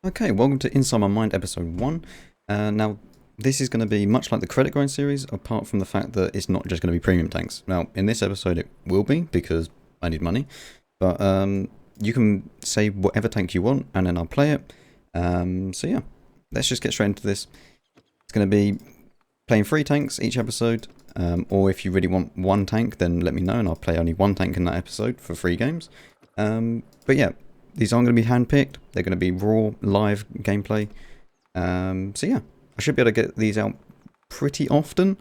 Okay, welcome to Inside My Mind episode 1. Now, this is going to be much like the credit grind series, apart from the fact that it's not just going to be premium tanks. Now, in this episode it will be, because I need money, but you can say whatever tank you want, and then I'll play it. So yeah, let's just get straight into this. It's going to be playing 3 tanks each episode, or if you really want one tank, then let me know, and I'll play only one tank in that episode for 3 games. But yeah. These aren't going to be handpicked. They're going to be raw, live gameplay. So yeah, I should be able to get these out pretty often.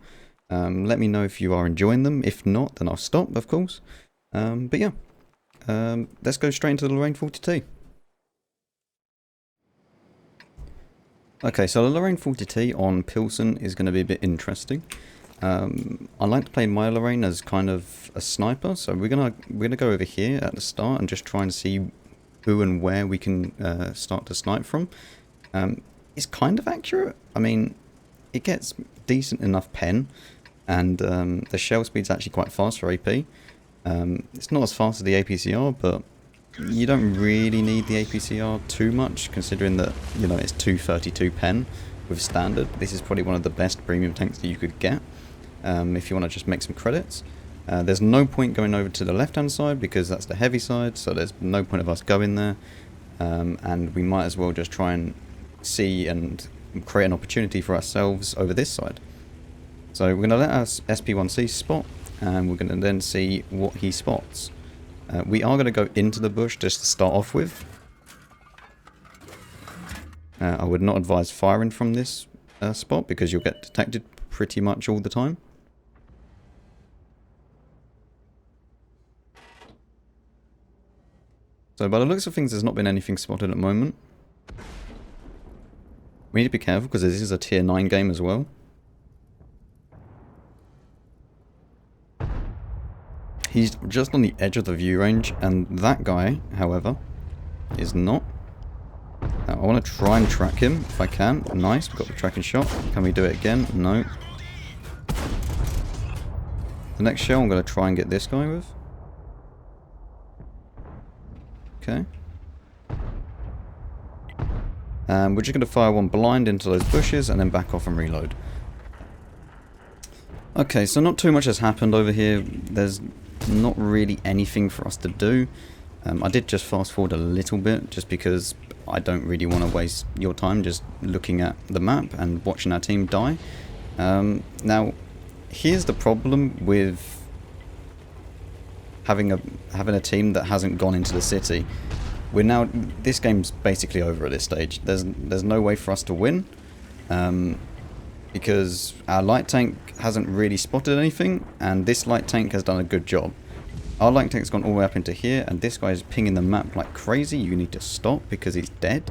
Let me know if you are enjoying them. If not, then I'll stop, of course. But yeah, let's go straight into the Lorraine 40T. Okay, so the Lorraine 40T on Pilsen is going to be a bit interesting. I like to play my Lorraine as kind of a sniper, so we're gonna go over here at the start and just try and see who and where we can start to snipe from. It's kind of accurate. I mean, it gets decent enough pen, and the shell speed's actually quite fast for AP. It's not as fast as the APCR, but you don't really need the APCR too much, considering that, you know, it's 232 pen with standard. This is probably one of the best premium tanks that you could get if you want to just make some credits. There's no point going over to the left hand side because that's the heavy side, so there's no point of us going there, and we might as well just try and see and create an opportunity for ourselves over this side. So we're going to let our SP1C spot, and we're going to then see what he spots. We are going to go into the bush just to start off with. I would not advise firing from this spot because you'll get detected pretty much all the time. So by the looks of things, there's not been anything spotted at the moment. We need to be careful because this is a tier 9 game as well. He's just on the edge of the view range, and that guy, however, is not. I want to try and track him if I can. Nice, we've got the tracking shot. Can we do it again? No. The next shell I'm going to try and get this guy with. Okay. We're just going to fire one blind into those bushes and then back off and reload. Okay, so not too much has happened over here. There's not really anything for us to do. I did just fast forward a little bit just because I don't really want to waste your time just looking at the map and watching our team die. Now, here's the problem with having a team that hasn't gone into the city. This game's basically over at this stage. There's no way for us to win, because our light tank hasn't really spotted anything, and this light tank has done a good job. Our light tank's gone all the way up into here, and this guy is pinging the map like crazy. You need to stop because he's dead.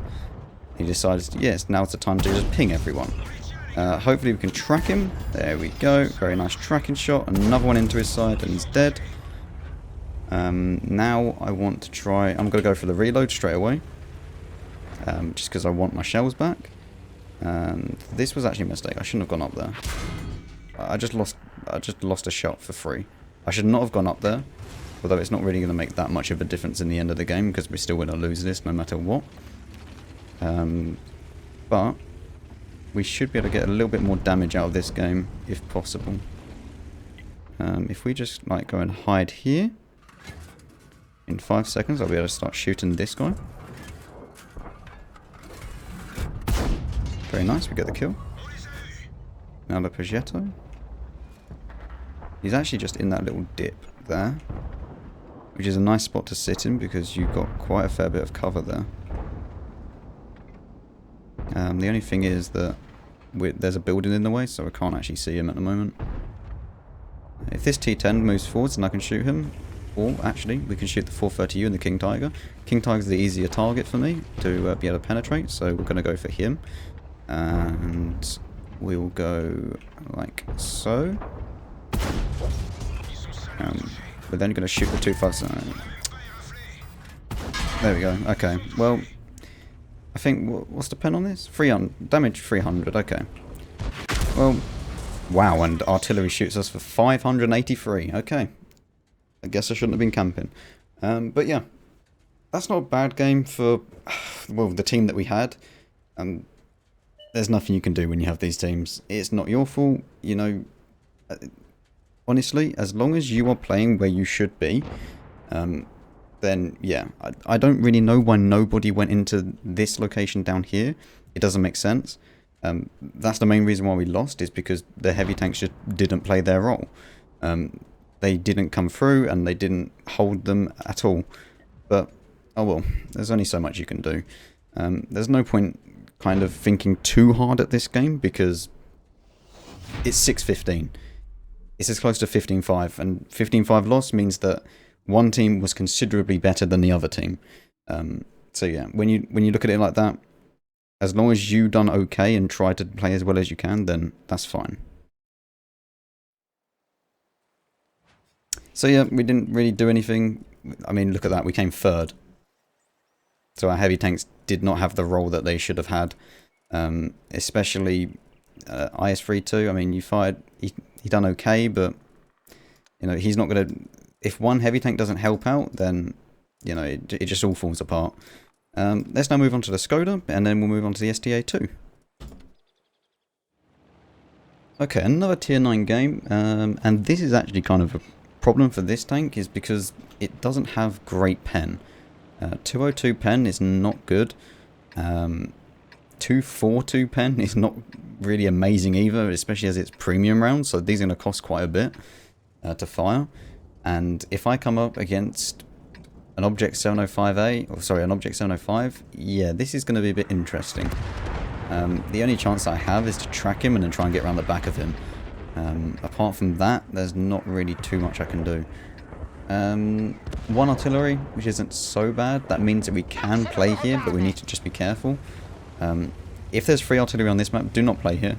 He decides, yes, now's the time to just ping everyone. Hopefully we can track him. There we go. Very nice tracking shot. Another one into his side, and he's dead. Now I want to try. I'm going to go for the reload straight away, just because I want my shells back. And this was actually a mistake. I shouldn't have gone up there. I just lost a shot for free. I should not have gone up there, although it's not really going to make that much of a difference in the end of the game because we're still going to lose this no matter what. But we should be able to get a little bit more damage out of this game if possible. If we just like go and hide here. In 5 seconds, I'll be able to start shooting this guy. Very nice, we get the kill. Now the Progetto. He's actually just in that little dip there, which is a nice spot to sit in because you've got quite a fair bit of cover there. The only thing is that there's a building in the way, so I can't actually see him at the moment. If this T10 moves forwards and I can shoot him, or actually, we can shoot the 430U and the King Tiger. King Tiger's the easier target for me to be able to penetrate, so we're going to go for him. And we will go like so. We're then going to shoot the 257. There we go. Okay, well, I think, what's the pen on this? 300, damage 300, okay. Well, wow, and artillery shoots us for 583, okay. I guess I shouldn't have been camping. But yeah, that's not a bad game for well, the team that we had, there's nothing you can do when you have these teams. It's not your fault, you know. Honestly, as long as you are playing where you should be, then yeah, I don't really know why nobody went into this location down here. It doesn't make sense. That's the main reason why we lost, is because the heavy tanks just didn't play their role. They didn't come through and they didn't hold them at all. But, oh well, there's only so much you can do. There's no point kind of thinking too hard at this game, because it's 6-15. It's as close to 15-5, and 15-5 loss means that one team was considerably better than the other team. So yeah, when you look at it like that, as long as you done okay and try to play as well as you can, then that's fine. So yeah, we didn't really do anything. I mean, look at that, we came third. So our heavy tanks did not have the role that they should have had, especially IS-32. I mean, you fired, he done okay, but you know, he's not going to, if one heavy tank doesn't help out, then you know, it just all falls apart. Let's now move on to the Skoda, and then we'll move on to the STA2. Okay, another tier 9 game, and this is actually kind of a problem for this tank, is because it doesn't have great pen. 202 pen is not good. 242 pen is not really amazing either, especially as it's premium rounds, so these are going to cost quite a bit to fire. And if I come up against an Object 705A, or sorry, an Object 705, yeah, this is going to be a bit interesting. The only chance I have is to track him and then try and get around the back of him. Apart from that, there's not really too much I can do. One artillery, which isn't so bad. That means that we can play here, but we need to just be careful. If there's free artillery on this map, do not play here.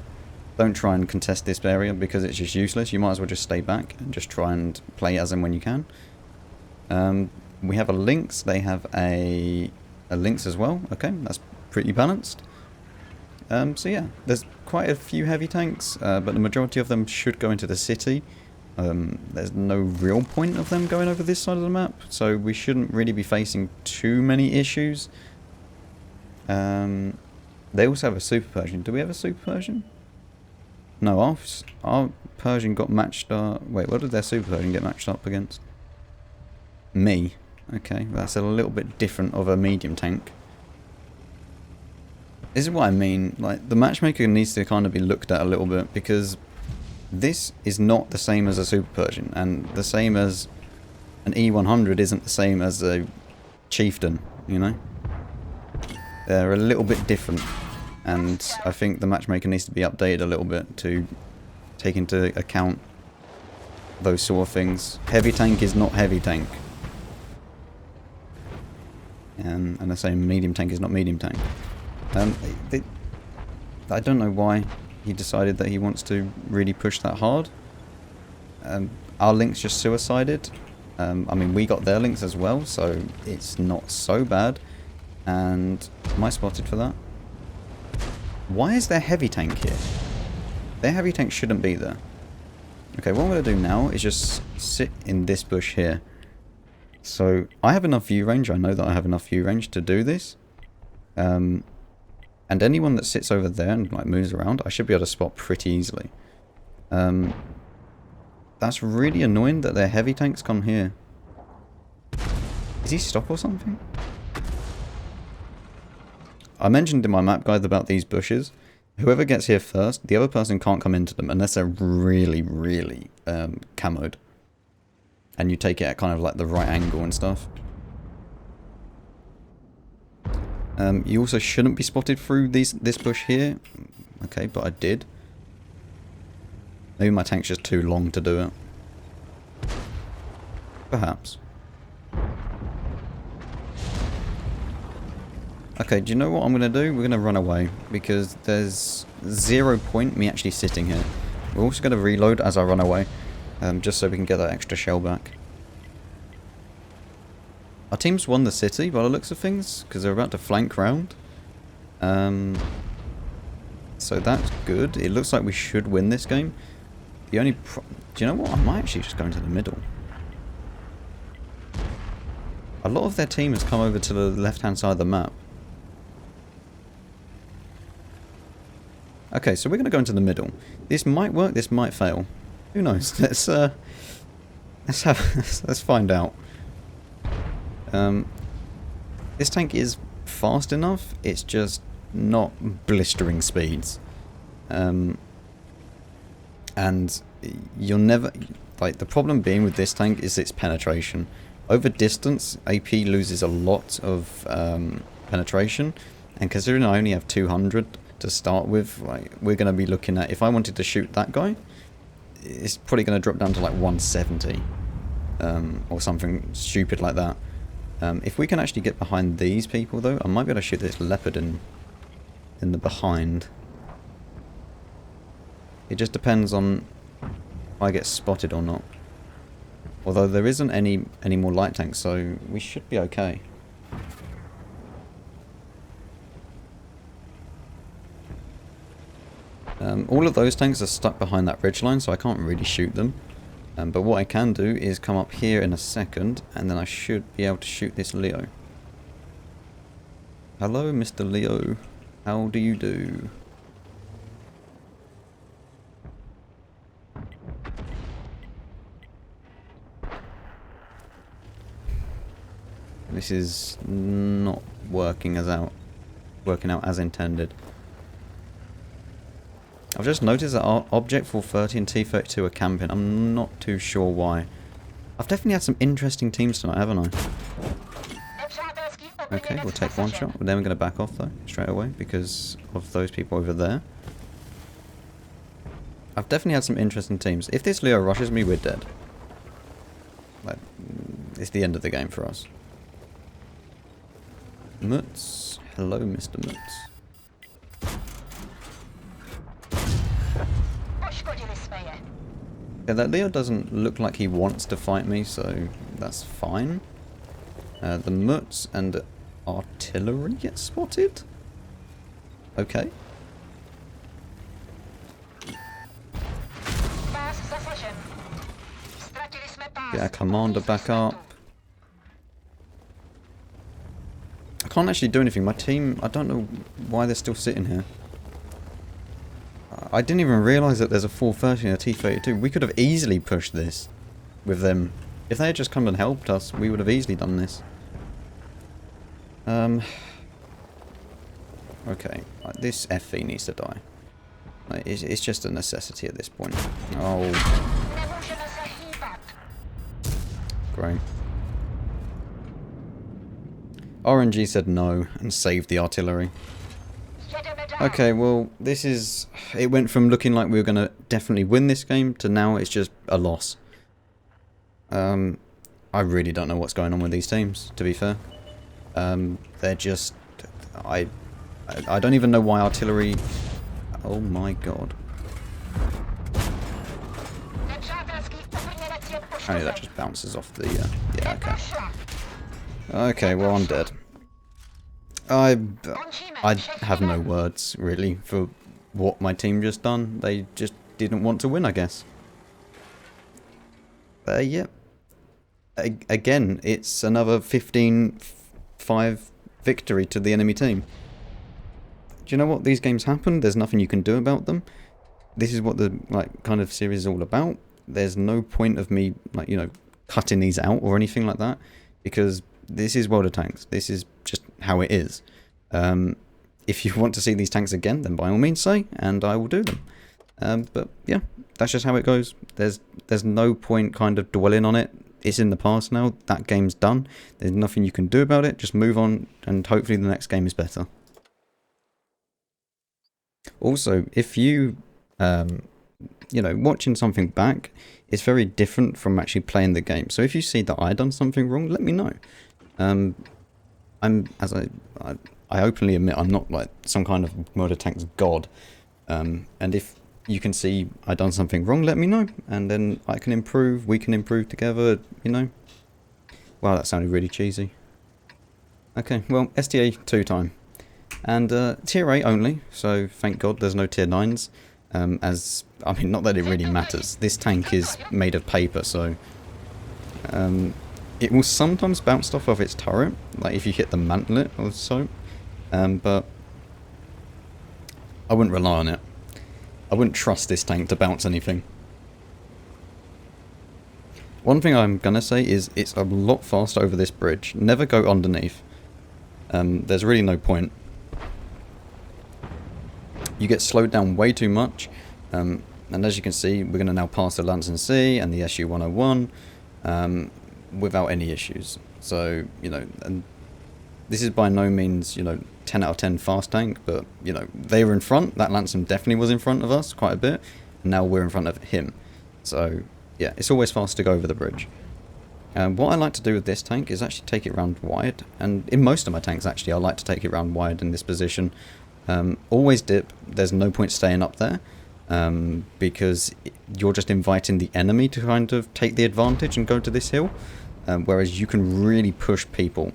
Don't try and contest this area, because it's just useless. You might as well just stay back and just try and play as and when you can. We have a Lynx. They have a Lynx as well. Okay, that's pretty balanced. So yeah, there's quite a few heavy tanks, but the majority of them should go into the city. There's no real point of them going over this side of the map, so we shouldn't really be facing too many issues. They also have a Super Persian. Do we have a Super Persian? No, our Persian got matched up. Wait, what did their Super Persian get matched up against? Me. Okay, that's a little bit different of a medium tank. This is what I mean, like, the matchmaker needs to kind of be looked at a little bit, because this is not the same as a Super Persian, and the same as an E100 isn't the same as a Chieftain, you know? They're a little bit different, and I think the matchmaker needs to be updated a little bit to take into account those sort of things. Heavy tank is not heavy tank. And the same medium tank is not medium tank. I don't know why he decided that he wants to really push that hard. Our Lynx just suicided. I mean, we got their Lynx as well, so it's not so bad. And am I spotted for that? Why is there heavy tank here? Their heavy tank shouldn't be there. Okay, what I'm going to do now is just sit in this bush here. So I have enough view range. I know that I have enough view range to do this. And anyone that sits over there and like moves around, I should be able to spot pretty easily. That's really annoying that their heavy tanks come here. Is he stop or something? I mentioned in my map guide about these bushes. Whoever gets here first, the other person can't come into them unless they're really, really camoed. And you take it at kind of like the right angle and stuff. You also shouldn't be spotted through this bush here. Okay, but I did. Maybe my tank's just too long to do it. Perhaps. Okay, do you know what I'm going to do? We're going to run away, because there's 0 point me actually sitting here. We're also going to reload as I run away, just so we can get that extra shell back. Our team's won the city by the looks of things, because they're about to flank round. So that's good. It looks like we should win this game. The only do you know what? I might actually just go into the middle. A lot of their team has come over to the left-hand side of the map. Okay, so we're going to go into the middle. This might work, this might fail. Who knows? Let's find out. This tank is fast enough, it's just not blistering speeds. And you'll never... Like, the problem being with this tank is its penetration. Over distance, AP loses a lot of penetration, and considering I only have 200 to start with, like, we're going to be looking at... If I wanted to shoot that guy, it's probably going to drop down to like 170, or something stupid like that. If we can actually get behind these people, though, I might be able to shoot this leopard in the behind. It just depends on if I get spotted or not. Although there isn't any more light tanks, so we should be okay. All of those tanks are stuck behind that ridgeline, so I can't really shoot them. But what I can do is come up here in a second, and then I should be able to shoot this Leo. Hello, Mr. Leo. How do you do? This is not working out as intended. I've just noticed that our Object 430 and T32 are camping. I'm not too sure why. I've definitely had some interesting teams tonight, haven't I? Okay, we'll take one shot. Then we're going to back off, though, straight away, because of those people over there. I've definitely had some interesting teams. If this Leo rushes me, we're dead. Like, it's the end of the game for us. Mutz. Hello, Mr. Mutz. Yeah, that Leo doesn't look like he wants to fight me, so that's fine. The Mutz and artillery get spotted? Okay. Get our commander back up. I can't actually do anything. My team, I don't know why they're still sitting here. I didn't even realise that there's a 430 and a T32. We could have easily pushed this with them. If they had just come and helped us, we would have easily done this. Okay, this FV needs to die. It's just a necessity at this point. Oh. Great. RNG said no and saved the artillery. Okay, well, this is... It went from looking like we were going to definitely win this game to now it's just a loss. I really don't know what's going on with these teams, to be fair. They're just... I don't even know why artillery... Oh my god. Apparently that just bounces off the... yeah, okay. Okay, well, I'm dead. I have no words, really, for what my team just done. They just didn't want to win, I guess. Yeah. Again, it's another 15-5 victory to the enemy team. Do you know what? These games happen. There's nothing you can do about them. This is what the kind of series is all about. There's no point of me, cutting these out or anything like that, because this is World of Tanks. This is just how it is. If you want to see these tanks again, then by all means say, and I will do them. But yeah, that's just how it goes. There's no point kind of dwelling on it. It's in the past now. That game's done. There's nothing you can do about it. Just move on, and hopefully the next game is better. Also, if you, watching something back, it's very different from actually playing the game. So if you see that I done something wrong, let me know. I openly admit I'm not like some kind of World of Tanks god. And if you can see I done something wrong, let me know, and then I can improve. We can improve together. Wow, that sounded really cheesy. Okay, well, STA 2 time. And tier 8 only, so thank God there's no tier 9s. Not that it really matters. This tank is made of paper, so it will sometimes bounce off of its turret, like if you hit the mantlet or so. But I wouldn't rely on it. I wouldn't trust this tank to bounce anything. One thing I'm gonna say is it's a lot faster over this bridge. Never go underneath. There's really no point. You get slowed down way too much. And as you can see, we're going to now pass the Lancen C and the SU-101 without any issues. So, you know, and this is by no means, you know, 10 out of 10 fast tank, but, you know, they were in front. That Lancen definitely was in front of us quite a bit. And now we're in front of him. So, yeah, it's always fast to go over the bridge. What I like to do with this tank is actually take it round wide. And in most of my tanks, actually, I like to take it round wide in this position. Always dip. There's no point staying up there. Because you're just inviting the enemy to kind of take the advantage and go to this hill, whereas you can really push people,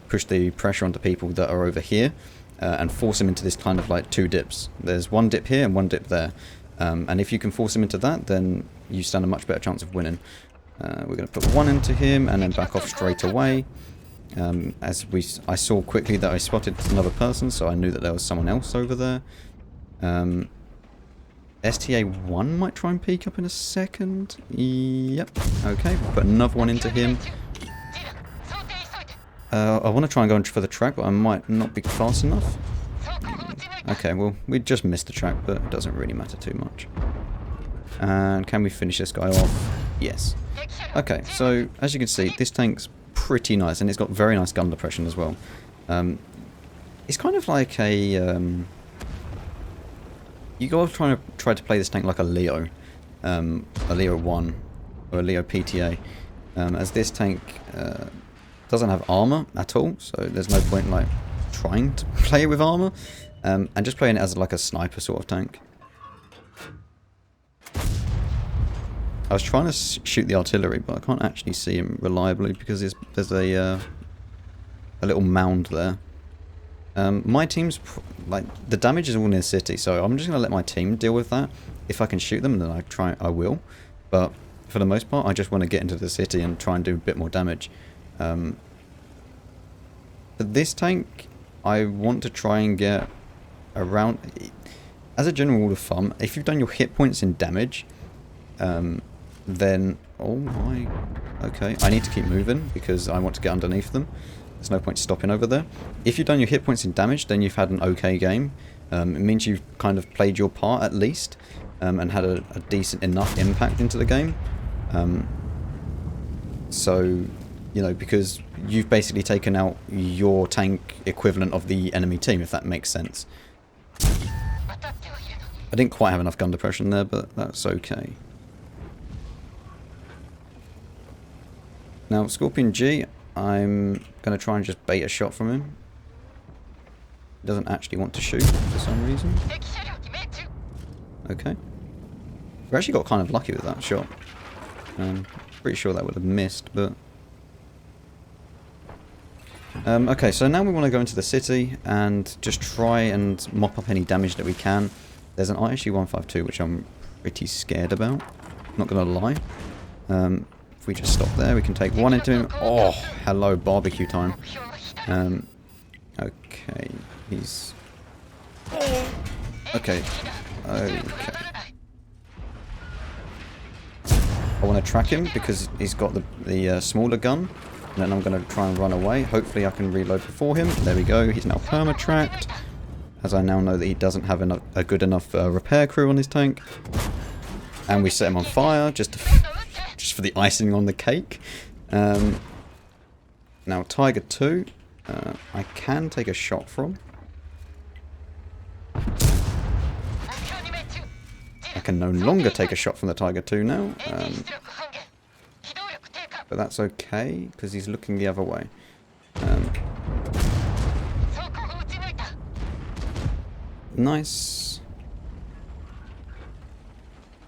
push the pressure onto people that are over here, and force them into this kind of like two dips. There's one dip here and one dip there, and if you can force them into that, then you stand a much better chance of winning. We're going to put one into him and then back off straight away. I saw quickly that I spotted another person, so I knew that there was someone else over there. STA-1 might try and peek up in a second. Yep. Okay, we'll put another one into him. I want to try and go for the track, but I might not be fast enough. Okay, well, we just missed the track, but it doesn't really matter too much. And can we finish this guy off? Yes. Okay, so as you can see, this tank's pretty nice, and it's got very nice gun depression as well. It's kind of like a... You gotta try to play this tank like a Leo 1 or a Leo PTA, as this tank doesn't have armor at all, so there's no point in like trying to play it with armor, and just playing it as like a sniper sort of tank. I was trying to shoot the artillery, but I can't actually see him reliably because there's a little mound there. My team's, like, the damage is all near city, so I'm just going to let my team deal with that. If I can shoot them, then I will. But for the most part, I just want to get into the city and try and do a bit more damage. For this tank, I want to try and get around... As a general rule of thumb, if you've done your hit points in damage, then... Oh my... Okay, I need to keep moving because I want to get underneath them. There's no point stopping over there. If you've done your hit points in damage, then you've had an okay game. It means you've kind of played your part at least, and had a decent enough impact into the game. So, you know, because you've basically taken out your tank equivalent of the enemy team, if that makes sense. I didn't quite have enough gun depression there, but that's okay. Now, Scorpion G, I'm going to try and just bait a shot from him. He doesn't actually want to shoot for some reason. Okay. We actually got kind of lucky with that shot. Pretty sure that would have missed, but... okay, so now we want to go into the city and just try and mop up any damage that we can. There's an ISU-152, which I'm pretty scared about. Not going to lie. If we just stop there, we can take one into him. Oh, hello, barbecue time. Okay, he's... Okay. Okay. I want to track him because he's got the smaller gun. And then I'm going to try and run away. Hopefully I can reload before him. There we go. He's now perma-tracked. As I now know that he doesn't have a good enough repair crew on his tank. And we set him on fire just for the icing on the cake. Now Tiger 2, I can take a shot from. I can no longer take a shot from the Tiger 2 now. But that's okay, because he's looking the other way. Nice.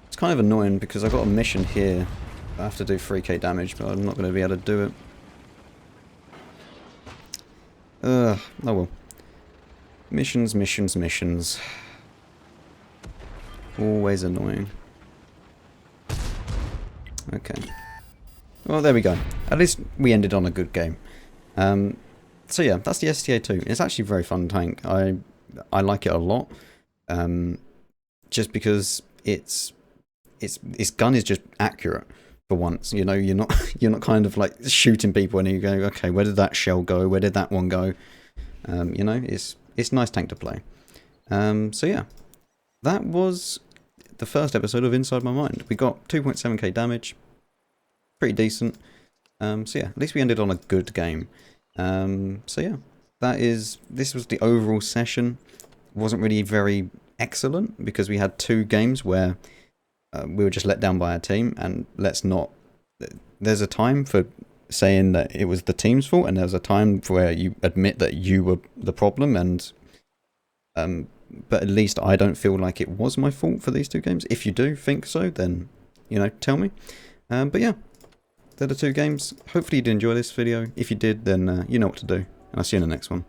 It's kind of annoying because I've got a mission here. I have to do 3k damage, but I'm not going to be able to do it. Oh well. Missions, missions, missions. Always annoying. Okay. Well, there we go. At least we ended on a good game. So yeah, that's the STA-2. It's actually a very fun tank. I like it a lot. just because its gun is just accurate for once. You know, you're not kind of like shooting people and you go, okay, where did that shell go? Where did that one go? You know, it's a nice tank to play. So yeah, that was the first episode of Inside My Mind. We got 2.7k damage, pretty decent. So yeah, at least we ended on a good game. So yeah, this was the overall session. Wasn't really very excellent because we had 2 games where we were just let down by our team, and there's a time for saying that it was the team's fault, and there's a time where you admit that you were the problem, and but at least I don't feel like it was my fault for these 2 games. If you do think so, then, you know, tell me. But yeah, they're the 2 games. Hopefully you did enjoy this video. If you did, then you know what to do, and I'll see you in the next one.